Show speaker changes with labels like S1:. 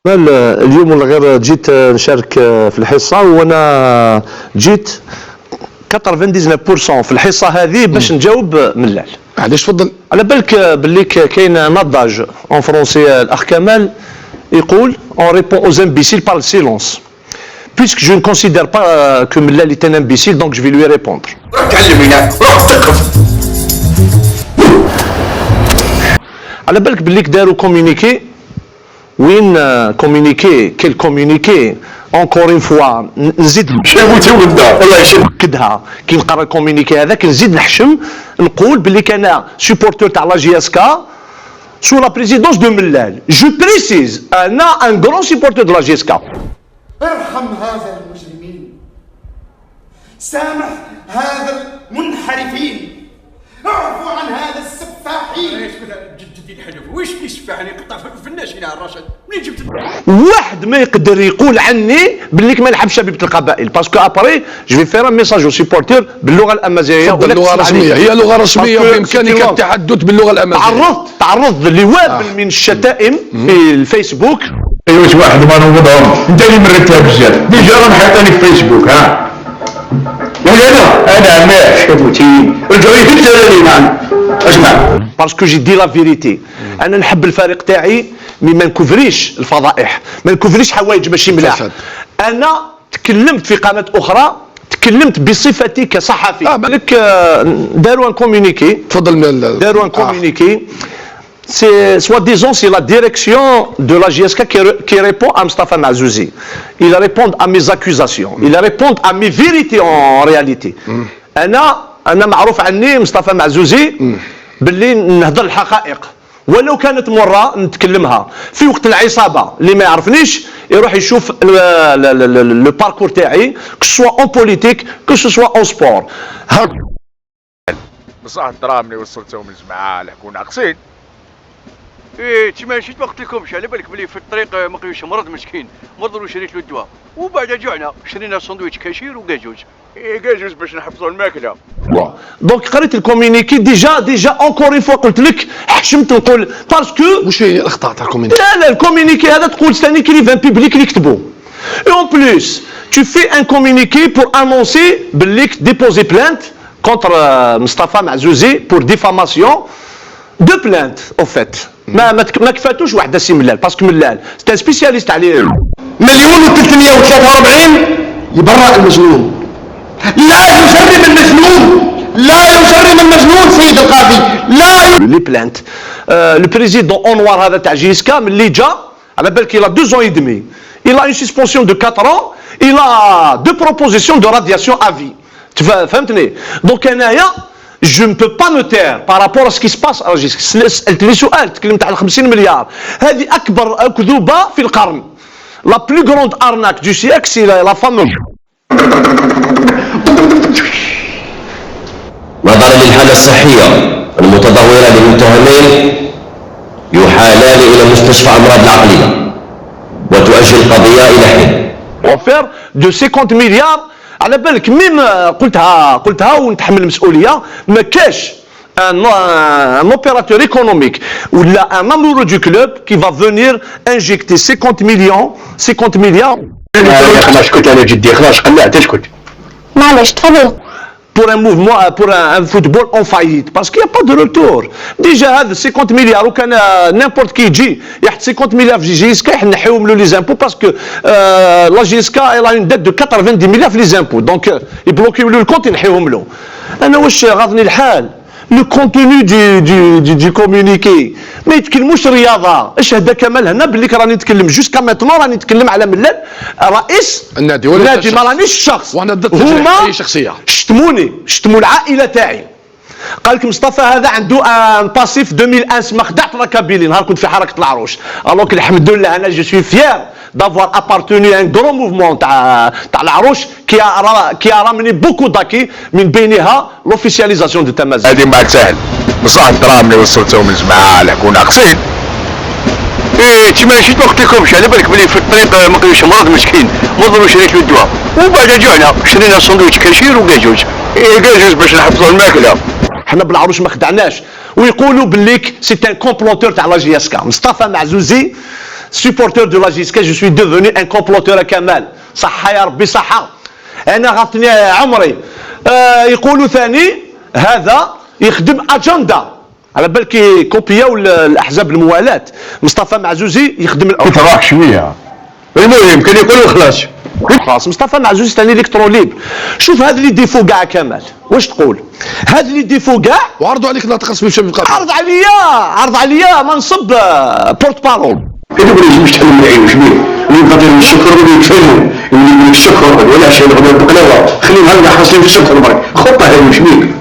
S1: اليوم ولا غير جيت نشارك في الحصه، وانا جيت 99% في الحصه هذه باش نجاوب ملال.
S2: علاش؟ تفضل.
S1: على بالك باللي كاين نضاج اون فرونسي الاخ كمال يقول on répond aux imbéciles par le silence. Puisque je ne considère pas que Mellal est un imbécile, donc je vais lui répondre. على بالك باللي داروا كومونيكي وين كومونيكي كيل كومونيكي اونكور اون فوا نزيد والله نأكدها كي نقرا الكومونيكي هذاك نزيد نحشم نقول باللي كان سوبورتور تاع لا جي اس كا سو لا بريزيدونس دو ملال. جو بريسيز انا ان غران سوبورتور دو لا جي اس كا.
S3: ارحم هذا المجرمين، سامح هذا المنحرفين، اعفو عن هذا السفاحين.
S4: واش يسفعني قطع في الناس هنا الرشد منين جبت؟
S1: واحد ما يقدر يقول عني باللي ما نحبش شبيبه القبائل، باسكو ابري جو في فير ان ميساج او سيبورتور باللغه الامازيغيه.
S2: اللغه الرسميه هي لغه رسميه وبامكانك التحدث باللغه الامازيغيه.
S1: تعرضت لوابل من الشتائم في الفيسبوك.
S5: ايوا واحد ما نوضهم انت اللي مرتها بزاف ديجا راه حيطاني في فيسبوك. ها انا ماشي بوتين رجعوا يهزوا لي اسمع
S1: باسكو جي دي لا فيريتي. انا نحب الفريق تاعي مي ما نكفريش الفضائح، ما نكفريش حوايج ماشي ملاح. انا تكلمت في قناه اخرى، تكلمت بصفتي كصحفي. بالك داروا ان كومونيكي.
S2: تفضل.
S1: داروا ان كومونيكي c'est soi-disant c'est la direction de la JSK qui répond à Mostafa Mazzouzi. Ils répondent à mes accusations, ils répondent à mes vérités en réalité. أنا معروف عني مصطفى معزوزي باللي نهضر الحقائق ولو كانت مرة نتكلمها. في وقت العصابة اللي ما يعرفنيش يروح يشوف لو باركور تاعي كو سوا اون بوليتيك كو سوا اون سبور.
S6: بصح الدراهم اللي وصلتهم للجماعة لحقوا ناقصين. ايه تما مشيت ما قلت لكمش على بالك بلي في الطريق ما لقيوش مرض مسكين، مرض وشريت له الدواء، وبعد جوعنا شرينا سندويتش كاشير وكاجوج. ايه كاجوج باش نحفظوا الماكله.
S1: دونك قريت الكومونيكي ديجا اونكور اون فوا قلت لك حشمت نقول باسكو
S2: واش هي الاخطاء تاع الكومونيكي؟
S1: لا الكومونيكي هذا تقول ثاني كريفان بيبليك اللي كتبوه. اي اون بلوس tu fais un communiqué pour annoncer باللي ديبوزي بلانت contre مصطفى معزوزي pour diffamation. دو بلانت او فيت ما كفاتوش وحده سي ملال باسكو ملال سي ان سبيسياليست عليه.
S3: 1,343,000 يبرأ المجنون. لا يجرم المجنون، لا يجرم المجنون سيد القاضي، لا
S1: لي بلانت. لو بريزيدون اونوار هذا تاع جيسكا ملي جا على بالك il a 2 ans et demi, il a une suspension de 4 ans, il a 2 propositions de radiation à vie. فهمتني؟ دونك انايا je ne peux pas me taire par rapport à ce qui se passe. سألتني سؤال تكلمت على 50 مليار، هذه أكبر أكذوبة في القرن. La plus grande arnaque du siècle c'est la fameuse.
S7: نظرا للحالة الصحية المتدهورة للمتهمين يحالان إلى مستشفى أمراض العقلية وتؤجل القضية إلى حين.
S1: On fait de 50 milliards. على بالك ميم قلتها ونتحمل المسؤوليه. ما كاش ان اوبيراتور ايكونوميك ولا ان ممبر دو كلوب كي فا فونير انجيكتي 50 مليار.
S5: خلاص كنت انا جدي خلاص خليها تسكت.
S8: معلش تفضل.
S1: pour un mouvement pour un football en faillite parce qu'il n'y a pas de retour. Déjà هذا 50 مليار وكان n'importe qui يجي يحط 50 مليار في جيسكا يحنحيوهم له لي زامبو باسكو لا جيسكا elle a une dette de 90 مليار في لي زامبو دونك يبلوكيو له الكونت ينحيوهم له. انا واش غاضني الحال لو كونتوني دي كومونيكي ما يتكلموش رياضه. اش هدا كمال هنا باللي راني نتكلم جوسكا ماتنون راني نتكلم على ملال رئيس
S2: النادي ولا
S1: النادي ما رانيش الشخص.
S2: وانا ضد اي شخصيه.
S1: شتموا العائله تاعي. قال لك مصطفى هذا عنده ان باسيف 2001 ما خدعت ركابيلي نهار كنت في حركه العروش. الوغ الحمد لله انا جو سوي فيير d'avoir appartenu à un grand mouvement تاع العروش qui a ramené beaucoup d'acquis من بينها l'officialisation de تمازيغ.
S6: هذه بعد سهل بصح الدراهم اللي وصلتهم للجماعة لحقوا ناقصين. ايه تما مشيت ما قلت لكمش على بالك بلي في الطريق ما لقيوش مرض مسكين، مرض وشريت له الدواء، وبعد جوعنا شرينا سندويتش كاشير وكاجوج. ايه كاجوج باش نحفظوا الماكله.
S1: حنا بالعروش ما خدعناش ويقولوا باللي سي ان كومبلونتور تاع لا جي اس كا. مصطفى معزوزي supporter de la JSK, je suis devenu un comploteur كمال. صحة يا ربي صحة. أنا غطني عمري. يقولوا ثاني هذا يخدم أجندة. على بالك كوبياو الأحزاب الموالاة. مصطفى معزوزي يخدم
S5: تراك شويه.
S6: المهم كان يقولوا
S1: خلاص مصطفى معزوزي ثاني الكترو ليبر. شوف هذا اللي ديفو كاع كمال، واش تقول؟ هذا اللي ديفو كاع
S2: وعرضوا عليك ناطق رسمي في القضيه.
S1: عرض عليا منصب بورت بارول.
S3: كده بقول مش تحلم العين وش بيه اللي يقدر من الشكر اللي يكفلهم اللي من الشكر ولا شيء غير بقلاوه خليهم هذا حاصلين في الشكر برك خطه هذه وش بيه